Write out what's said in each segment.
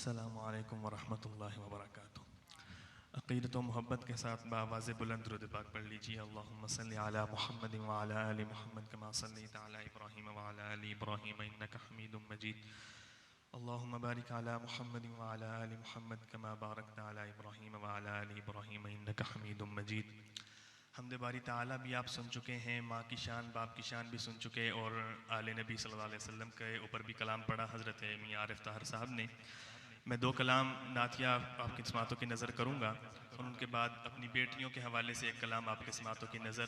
अस्सलामु अलैकुम वरहमतुल्लाहि वबरकातुहू। अक़ीदत व मोहब्बत के साथ बावाज़ बुलंद दुरूद पाक पढ़ लीजिए। अल्लाहुम्मा सल्लि अला मुहम्मदिन व अला आलि मुहम्मद कमा सल्लैता अला इब्राहीम व अला आलि इब्राहीम इन्नका हमीदुम मजीद। अल्लाहुम्मा बारिक अला मुहम्मदिन व अला आलि मुहम्मद कमा बारकता अला इब्राहीम व अला आलि इब्राहीम इन्नका हमीदुम मजीद। हम्द बारी ताला भी आप सुन चुके हैं, माँ की शान बाप की शान भी सुन चुके, और आले नबी सल्लल्लाहु अलैहि वसल्लम के ऊपर भी कलाम पढ़ा हज़रत मियां आरिफ ताहर साहब ने। मैं दो कलाम नातिया आपकी समातों की नज़र करूँगा और उनके बाद अपनी बेटियों के हवाले से एक कलाम आपके समातों की नज़र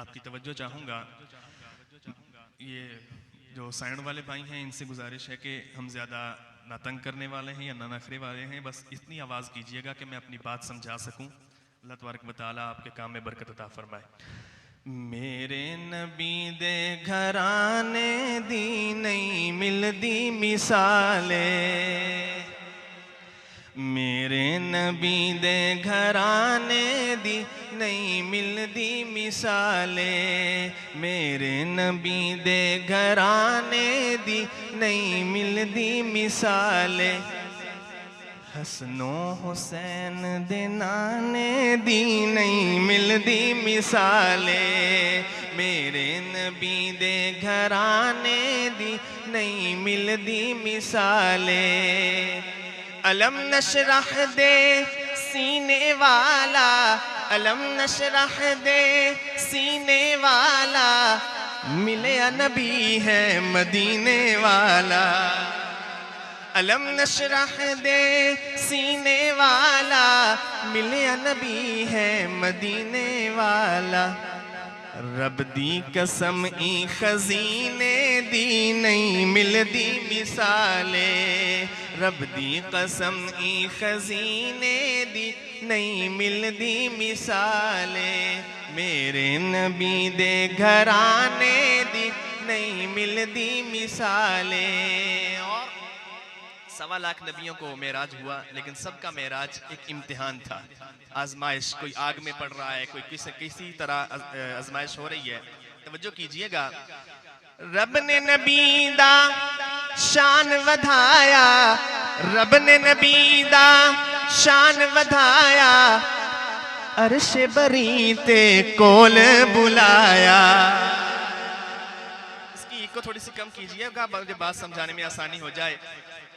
आपकी तवज्जो चाहूँगा। ये जो साइड वाले भाई हैं, इनसे गुजारिश है कि हम ज़्यादा ना तंग करने वाले हैं या ना नखरे वाले हैं, बस इतनी आवाज़ कीजिएगा कि मैं अपनी बात समझा सकूँ। अल्लाह तबारक व तआला आपके काम में बरकत अता फरमाए। मेरे नबी दे घराने दी नहीं मिलदी मिसाले, मेरे नबी दे घराने दी नहीं मिलदी मिसाले, मेरे नबी दे घराने दी नहीं मिलदी मिसाले, हसनो हुसैन दे नाने दी नहीं मिलदी मिसाले, मेरे नबी दे घराने दी नहीं मिलदी मिसाले। अलम नशरह दे सीने वाला, अलम नशरह दे सीने वाला, मिले नबी है मदीने वाला। अलम नशरह दे सीने वाला, मिले नबी है मदीने वाला। रब दी कसम ई खजीने दी नहीं मिलदी मिसाले, रब दी कसम ई खजीने दी नहीं मिलदी मिसाले, मेरे नबी दे घराने दी नहीं मिलदी मिसाले। और 1.25 लाख नबियों को मेराज हुआ, लेकिन सबका मेराज एक इम्तिहान था, आजमाइश। कोई आग में पड़ रहा है, कोई किसी तरह आजमाइश हो रही है। तवज्जो कीजिएगा, रब ने नबी दा शान वधाया, रब ने नबी दा शान वधाया, अर्श बरी ते कोल बुलाया। इसकी को थोड़ी सी कम कीजिएगा, मुझे बात समझाने में आसानी हो जाए।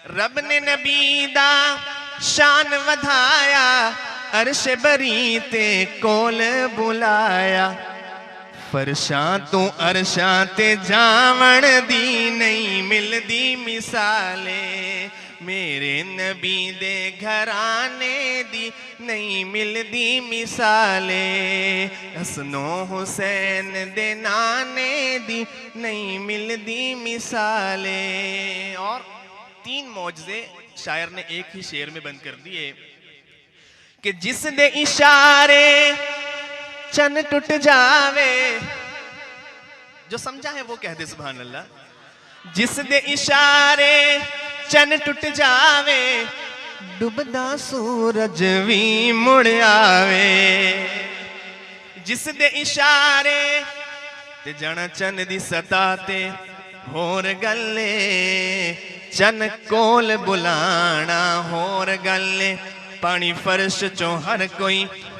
रब ने नबी दा शान वधाया, अर्श बरी ते कोल बुलाया, फरशां तू अरशां ते जावण दी नहीं मिलदी मिसाले, मेरे नबी दे घराने दी नहीं मिलदी मिसाले, हसनो हुसैन दे नाने दी नहीं मिलदी मिसाले। और 3 मौजज़े शायर ने एक ही शेर में बंद कर दिए कि जिस दे इशारे चन टूट जावे, जो समझा है वो कह दे सुभान अल्लाह। जिस दे इशारे चन टूट जावे, डुबदा सूरज भी मुड़ आवे, जिस दे इशारे ते जण चन दी सतह ते होर गल्ले, चन कोल बुलाना होर गल्ले, पानी फर्श चो हर कोई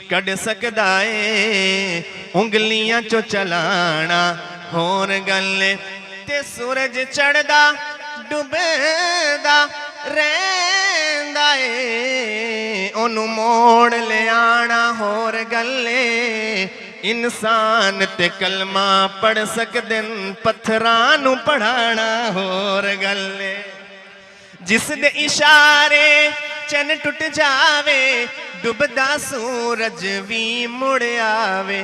कढ़ सकदा है, उंगलियां चो चलाना होर गल्ले, ते सूरज चढ़दा डुबदा रहिंदा है, ओनू मोड़ ले आना होर गल्ले, इंसान ते कलमा पढ़ सकदे, पत्थरां नू पढ़ाना होर गल्ले। जिस दे इशारे चन टूट जावे, डुबदा सूरज भी मुड़ आवे,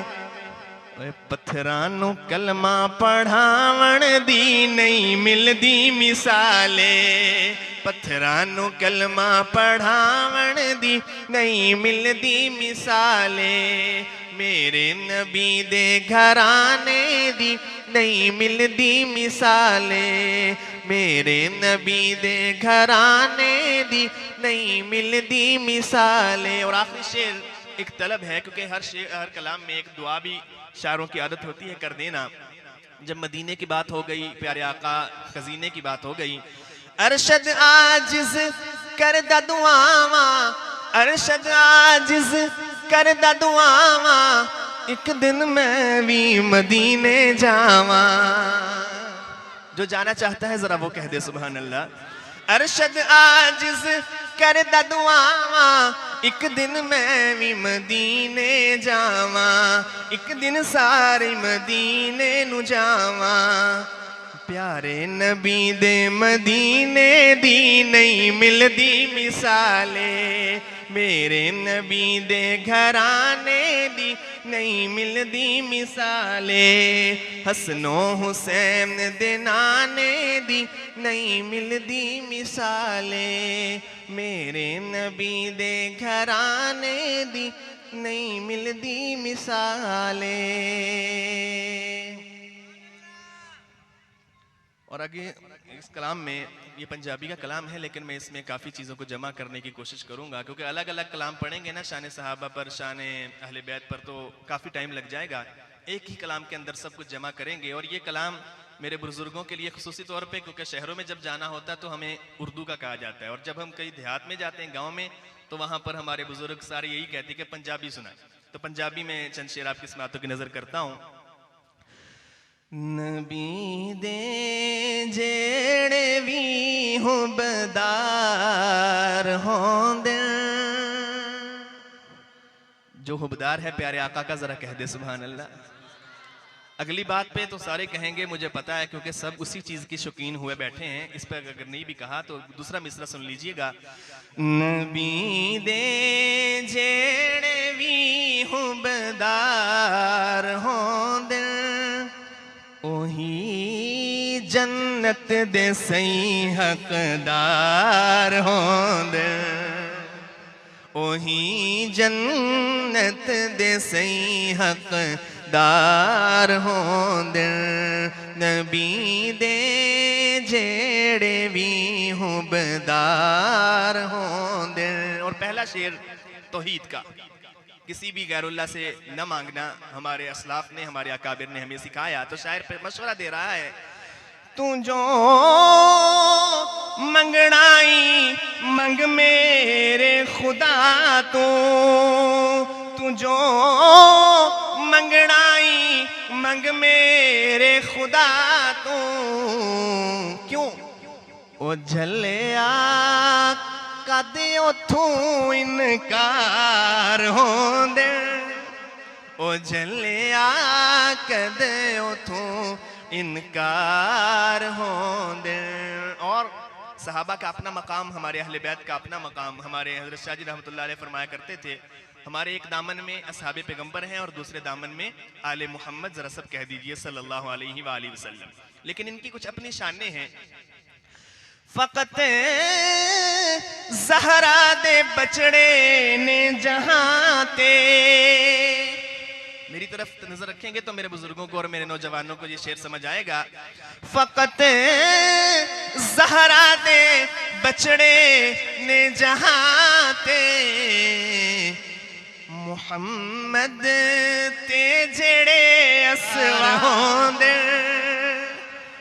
पत्थरां नू कलमा पढ़ावण दी नहीं मिलदी मिसाले, पत्थरां नू कलमा पढ़ावण दी नहीं मिलदी मिसाले, मेरे नबी दे घराने दी नहीं मिलदी मिसाले, मेरे नबी दे घराने दी नहीं मिलदी मिसाले। और आखिरी शेर एक तलब है, क्योंकि हर कलाम में एक दुआ भी शायरों की आदत होती है कर देना। जब मदीने की बात हो गई, प्यारे आका खजीने की बात हो गई, अरशद आजिज करदा दुआवां, अरशद आजिज़ करदा दुआवां, एक दिन मैं भी मदीने जावां। जो जाना चाहता है जरा वो कह दे सुभान अल्लाह। अरशद आजिज़ करदा दुआवां, एक दिन मैं भी मदीने जावां, एक दिन सारे मदीने नू जावां। प्यारे नबी दे मदीने दी नहीं मिलदी मिसाले, मेरे नबी दे घराने दी नहीं मिलदी मिसाले, हसनो हुसैन दे नाने दी नहीं मिलदी मिसाले, मेरे नबी दे घराने दी नहीं मिलदी मिसाले। और आगे इस कलाम में, ये पंजाबी का कलाम है लेकिन मैं इसमें काफ़ी चीज़ों को जमा करने की कोशिश करूँगा, क्योंकि अलग अलग कलाम पढ़ेंगे ना शान सहाबा पर, शान अहले बैत पर, तो काफ़ी टाइम लग जाएगा। एक ही कलाम के अंदर सब कुछ जमा करेंगे। और ये कलाम मेरे बुजुर्गों के लिए खुसूसी तौर पे, क्योंकि शहरों में जब जाना होता है तो हमें उर्दू का कहा जाता है, और जब हम कहीं देहात में जाते हैं, गाँव में, तो वहाँ पर हमारे बुजुर्ग सारे यही कहते हैं कि पंजाबी सुना। तो पंजाबी में चंद शेर आपकी समातों की नज़र करता हूँ। नबी दे जेड़े भी हुबदार होंदे, जो हुबदार है प्यारे आका का जरा कह दे सुभान अल्लाह। अगली बात पे तो सारे कहेंगे मुझे पता है, क्योंकि सब उसी चीज की शौकीन हुए बैठे हैं। इस पर अगर नहीं भी कहा तो दूसरा मिसरा सुन लीजिएगा। नबी दे जेड़े भी हुबदार होंदे, ओही जन्नत दे सही हकदार होंदे, ओही जन्नत दे सही हकदार होंदे, नबी दे जेड़े भी हुबदार होंदे। और पहला शेर तौहीद का, किसी भी गैरुल्लाह से न मांगना हमारे असलाफ ने, हमारे अकाबिर ने हमें सिखाया। तो शायर पे मशवरा दे रहा है, तू जो मंगनाई मंग मेरे खुदा तू जो मंगनाई मंग मेरे खुदा तू, क्यों ओ झलिया कदे उथू इनकार होंदे, ओ झलिया कदे उथू इनकार होंदे। और सहाबा का अपना मकाम, हमारे अहले बैत का अपना मकाम। हमारे हज़रत शाह जी रहमतुल्लाह अलैह फरमाया करते थे, हमारे एक दामन में असहाबे पैगंबर हैं और दूसरे दामन में आले मोहम्मद, जरा सब कह दीजिए सल्लल्लाहु अलैहि वसल्लम। लेकिन इनकी कुछ अपनी शानें हैं। फ़क़त ज़हरा दे बचड़े ने जहां ते, मेरी तरफ नजर रखेंगे तो मेरे बुजुर्गों को और मेरे नौजवानों को ये शेर समझ आएगा। फ़क़त ज़हरा दे बचड़े ने जहां ते, मुहम्मद ते जेड़े असवार होंदे,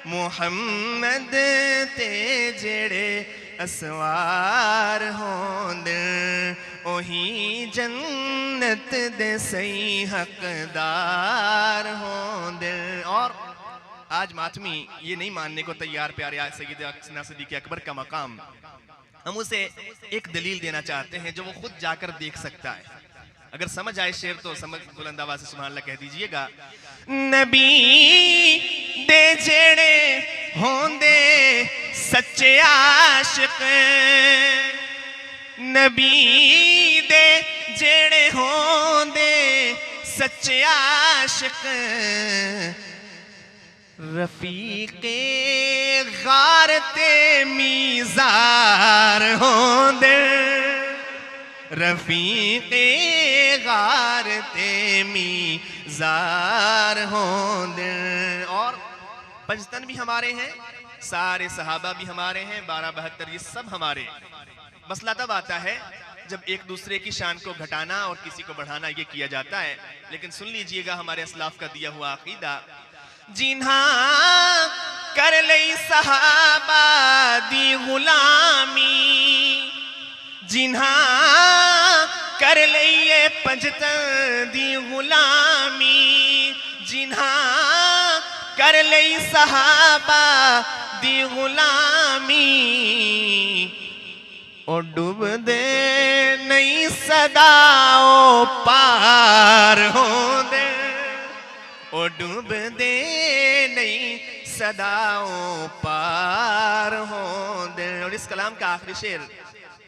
मुहम्मद ते जेड़े असवार होंदे, ओही जन्नत दे सही हकदार होंदे। और आज मातमी ये नहीं मानने को तैयार प्यारे सैयद सिद्दीक़ अकबर का मकाम, हम उसे एक दलील देना चाहते हैं जो वो खुद जाकर देख सकता है। अगर समझ आए शेर तो समझ बुलंद आवाज़ से सुभान अल्लाह कह दीजिएगा। नबी दे जेड़े होंदे सच्चे आशिक, नबी दे जेड़े होंदे सच्चे आशिक, रफीके गार ते मीज़ार होंदे, रफीके गार ते मीज़ार होंदे। और पंजतन भी हमारे हैं, सारे सहाबा भी हमारे हैं, 12-72 ये सब हमारे। मसला तब आता है जब एक दूसरे की शान को घटाना और किसी को बढ़ाना ये किया जाता है। लेकिन सुन लीजिएगा हमारे असलाफ का दिया हुआ अकीदा, जिन्हा कर लई सहाबा दी गुलामी, जिन्हा कर लईए पंजतन दी गुलामी, जिन्हा कर लई सहाबा दी गुलामी, ओ डूब दे नहीं सदाओ पार होंदे, ओ डूब दे नहीं सदाओ पार होंदे। और इस कलाम का आखिरी शेर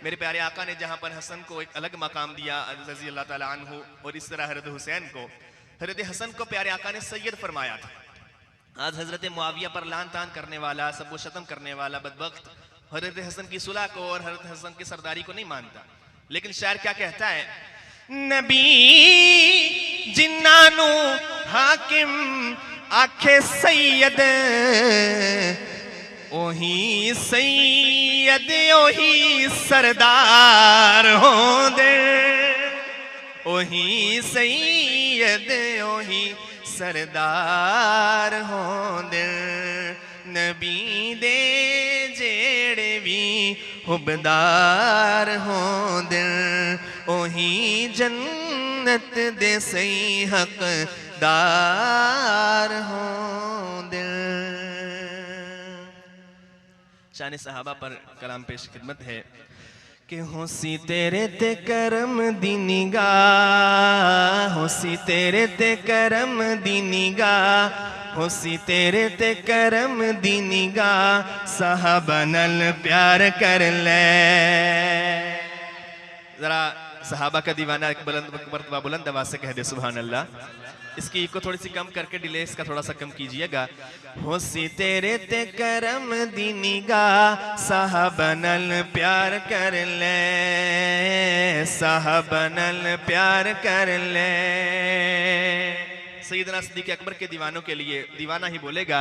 मेरे प्यारे आका ने जहां पर हसन को एक अलग मकाम दिया रज़ी अल्लाह ताला अन्हु, और इस तरह हज़रत हुसैन को, हज़रत हसन को प्यारे आका ने सैयद फरमाया था। आज हज़रत मुआविया पर लान तान करने वाला, सबको शतम करने वाला बदबख्त हज़रत हसन की सुलह को और हज़रत हसन की सरदारी को नहीं मानता। लेकिन शायर क्या कहता है, नबी जिन्नानू हाकिम आखे सैयद, ओही सैयद ओही सरदार होंदे, ओही सैयद ओही सरदार होंदे। नबी दे जेड़े भी हुबदार होंदे, ओही जन्नत दे सही हकदार होंदे। शान सहाबा पर कलाम पेश खिदमत है कि होसी तेरे ते करम दी निगाह, होसी तेरे ते करम दी निगाह, होसी तेरे ते करम दी निगाह, सहाबा नल प्यार कर ले। जरा सहाबा का दीवाना एक मर्तबा बुलंद आवाज से कह दे सुभान अल्लाह। इसकी को थोड़ी सी कम करके डिले इसका थोड़ा सा कम कीजिएगा। होसी तेरे ते करम दी निगाह, साहबा नल प्यार कर ले, साहबा नल प्यार कर ले। सैयदना सिद्दीक़ अकबर के दीवानों के लिए दीवाना ही बोलेगा,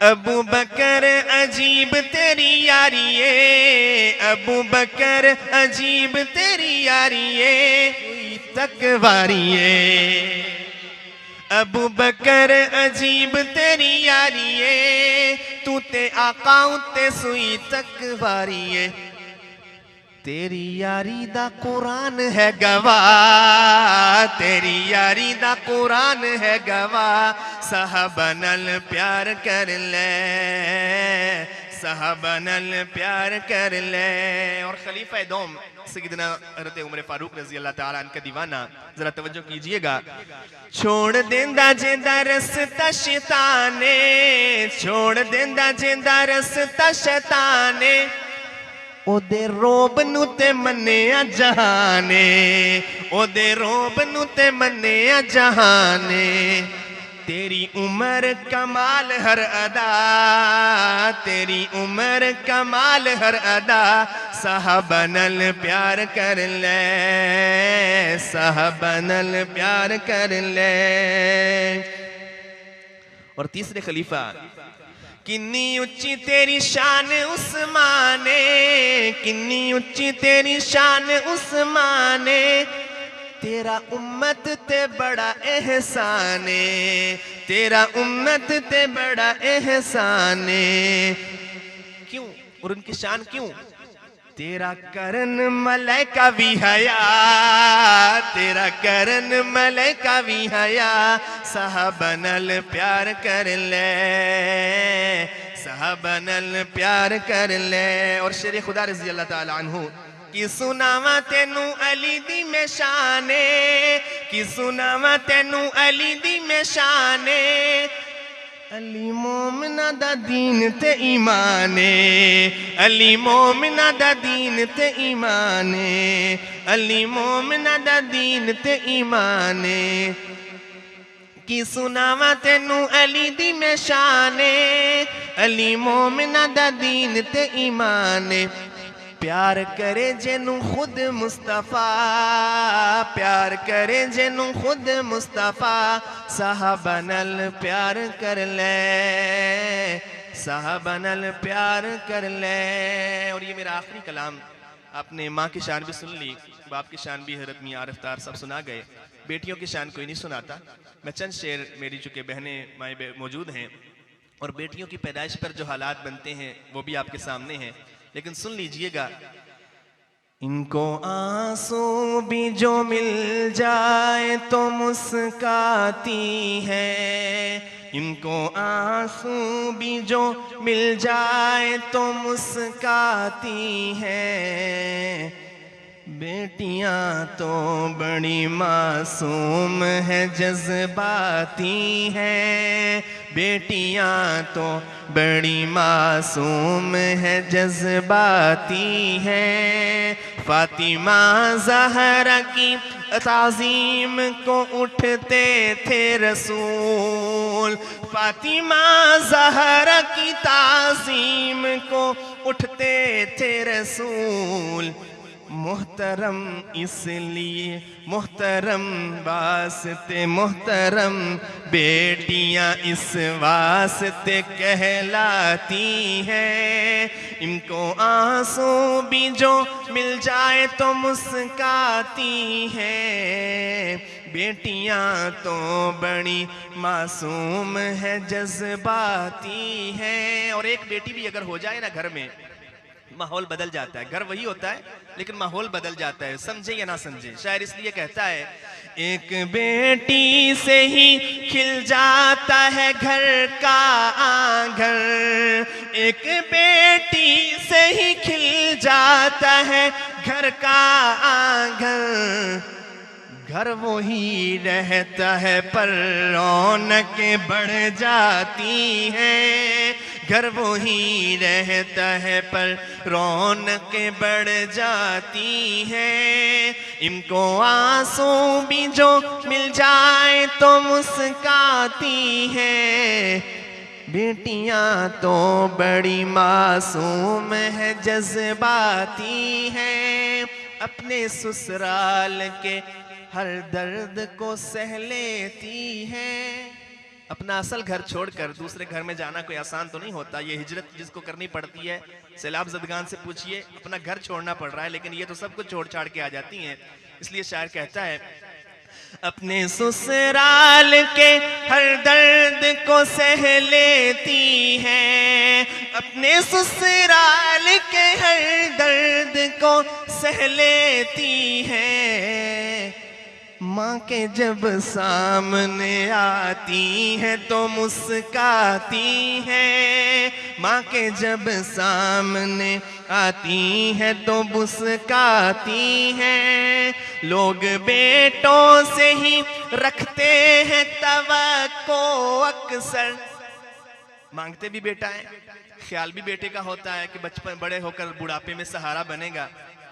अबू बकर अजीब तेरी यारी ये, अबू बकर अजीब तेरी यारी ये, तकवारी ये, अबू बकर अजीब तेरी यारी ये, तू ते आका उत्ते सुई तकवारी ये। तेरी यारी दा कुरान है गवाह, तेरी यारी दा कुरान है गवाह, साहबा नल प्यार कर ले, साहबा नल प्यार कर ले। और खलीफा दोम सैयदना हज़रत उमर फारूक रज़ी अल्लाह ताला अन्हु का दीवाना, जरा तवज्जो कीजिएगा। छोड़ देंदा जेंदा रस्ता शैताने, छोड़ देंदा जेंदा रस्ता शैताने, ओदे रोब नू ते मन्निया जहाने, ओदे रोब नू ते मन्निया जहाने। तेरी उम्र कमाल हर अदा, तेरी उम्र कमाल हर अदा, साहबा नल प्यार कर ले, साहबा नल प्यार कर ले। और तीसरे खलीफा, किन्नी उच्ची तेरी शान उस्माने, किन्नी उच्ची तेरी शान उस्माने, तेरा उम्मत ते बड़ा एहसाने, तेरा उम्मत ते बड़ा एहसाने। क्यों और उनकी शान क्यों? तेरा करन मलाइका भी हया, तेरा करन मलाइका भी हया, साहबा नल प्यार कर ले, साहबा नल प्यार कर ले। और शेर खुदा रज़ी अल्लाह ताला अन्हु कि सुनावा तेनू अली दी में शाने, कि सुनावा तेनू अली दी में शाने, अली मोमिना दा दीन ते ईमाने, अली मोमिना दा दीन ते ईमाने, अली मोमिना दा दीन ते ईमाने। कि सुनावा तेनू अली दी में शाने, अली मोमिना दा दीन ते ईमाने। प्यार करे जेनू खुद मुस्तफा, प्यार करे जेनू खुद मुस्तफा, साहबा नल प्यार कर ले, साहबा नल प्यार कर ले। और ये मेरा आखिरी कलाम, आपने माँ की शान भी सुन ली, बाप की शान भी हज़रत मियां आरिफ सब सुना गए, बेटियों की शान कोई नहीं सुनाता। मैं चंद शेर, मेरी चूँकि बहनें माएँ मौजूद हैं और बेटियों की पैदाइश पर जो हालात बनते हैं वो भी आपके सामने हैं, लेकिन सुन लीजिएगा। इनको आंसू भी जो मिल जाए तो मुस्काती है, इनको आंसू भी जो मिल जाए तो मुस्काती है। बेटियां तो बड़ी मासूम है जज्बाती हैं, बेटियां तो बड़ी मासूम है जज्बाती हैं। फातिमा ज़हरा की ताज़ीम को उठते थे रसूल, फातिमा ज़हरा की ताज़ीम को उठते थे रसूल। मोहतरम इसलिए मोहतरम वास्ते मोहतरम, बेटियां इस वास्ते कहलाती हैं। इनको आंसू भी जो मिल जाए तो मुस्काती हैं, बेटियां तो बड़ी मासूम है जज्बाती हैं। और एक बेटी भी अगर हो जाए ना घर में, माहौल बदल जाता है। घर वही होता है लेकिन माहौल बदल जाता है, समझे या ना समझे। शायर इसलिए कहता है, एक बेटी से ही खिल जाता है घर का आंगन, एक बेटी से ही खिल जाता है घर का आंगन। घर वो ही रहता है पर रौनकें बढ़ जाती हैं, घर वो ही रहता है पर रौनकें बढ़ जाती हैं। इनको आंसू भी जो मिल जाए तो मुस्काती हैं, बेटियां तो बड़ी मासूम है जज्बाती हैं। अपने ससुराल के हर दर्द को सह लेती हैं। अपना असल घर छोड़कर दूसरे घर में जाना कोई आसान तो नहीं होता। ये हिजरत जिसको करनी पड़ती है, सैलाब ज़दगान से पूछिए, अपना घर छोड़ना पड़ रहा है, लेकिन ये तो सब कुछ छोड़ छाड़ के आ जाती हैं। इसलिए शायर कहता है, अपने ससुराल के हर दर्द को सह लेती हैं, अपने ससुराल के हर दर्द को सह लेती हैं। माँ के जब सामने आती है तो मुस्काती है, माँ के जब सामने आती है तो मुस्काती है। लोग बेटों से ही रखते हैं तवक्को अक्सर, मांगते भी बेटा है, ख्याल भी बेटे का होता है कि बचपन बड़े होकर बुढ़ापे में सहारा बनेगा।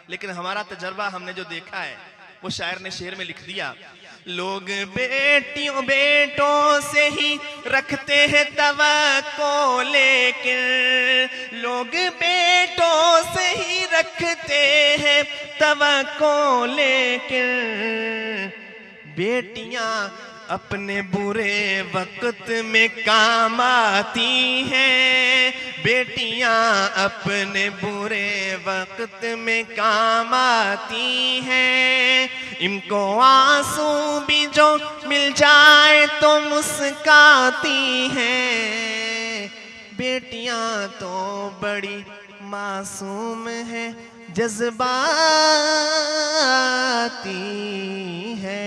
लेकिन हमारा तजर्बा, हमने जो देखा है, वो शायर ने शेर में लिख दिया, लोग बेटों से ही रखते हैं तवक्को, लेकिन लोग बेटों से ही रखते हैं तवक्को, लेकिन बेटियां अपने बुरे वक्त में काम आती हैं, बेटियां अपने बुरे वक्त में काम आती हैं। इनको आंसू भी जो मिल जाए तो मुस्काती हैं, बेटियां तो बड़ी मासूम है जज्बाती है।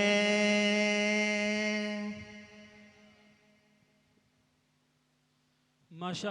माशा